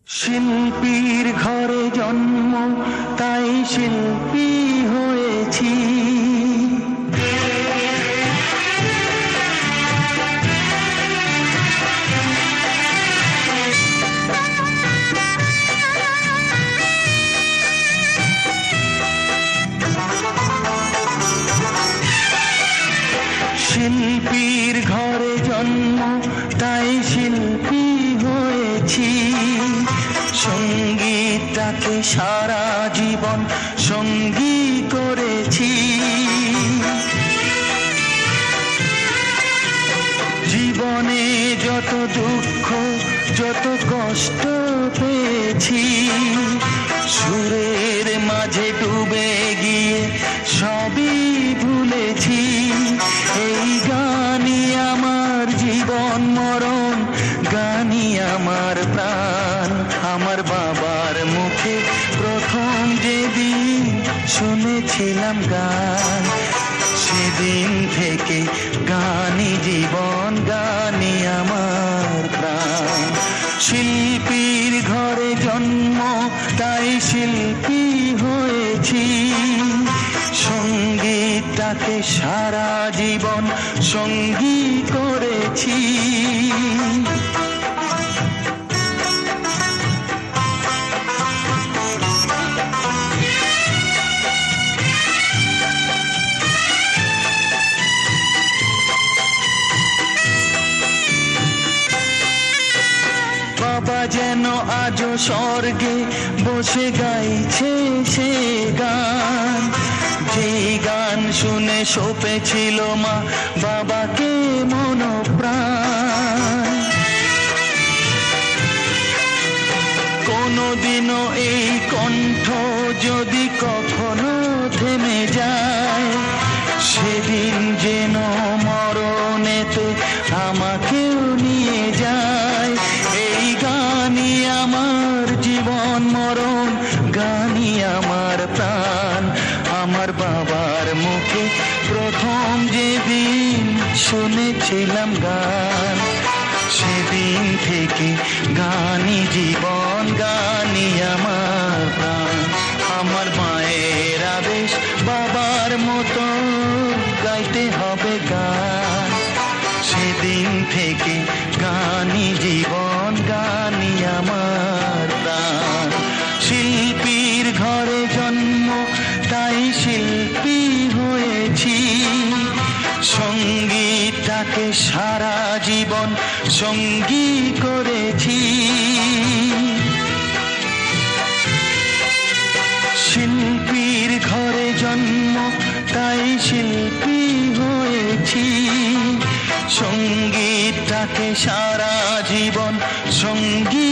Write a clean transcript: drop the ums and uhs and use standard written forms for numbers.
শিল্পীর ঘরে জন্ম, তাই শিল্পী হয়েছি। শিল্পীর ঘরে জন্ম, তাই শিল্পী হয়েছি। সঙ্গীতটাকে সারা জীবন সঙ্গী করেছি। জীবনে যত দুঃখ, যত কষ্ট পেয়েছি, সুরের মাঝে ডুবে গিয়ে সবই ভুলেছি। এই গানই আমার জীবন মরণ, গানই আমার প্রাণ। আমার বাবার মুখে প্রথম যেদিন শুনেছিলাম গান, সেদিন থেকে গানই জীবন, গানই আমার প্রাণ। শিল্পীর ঘরে জন্ম, তাই শিল্পী হয়েছি। সঙ্গীতটাকে সারা জীবন সঙ্গী করেছি। বাবা যেন আজও স্বর্গে বসে গাইছে সে গান, যে গান শুনে সপেছিল মা বাবাকে মনপ্রাণ। কোনোদিনও এই কণ্ঠ যদি কখনো থেমে যায়, সেদিন যেন মরণেতে আমাকেও নিয়ে যায়। এই গানই আমার জীবন মরণ, গানই আমার প্রাণ। আমার বাবার মুখে প্রথম যেদিন শুনেছিলাম গান, সেদিন থেকে গানই জীবন, গানই আমার প্রাণ। আমার মায়ের আদেশ, বাবার মতো গাইতে হবে গান, সেদিন থেকে গানই জীবন, গানই আমার প্রাণ। শিল্পীর ঘরে জন্ম, তাই শিল্পী হয়েছি। সঙ্গীতটাকে সারা জীবন সঙ্গী করেছি। শিল্পীর ঘরে জন্ম, তাই শিল্পী হয়েছি। সঙ্গীতটাকে সারা জীবন সঙ্গী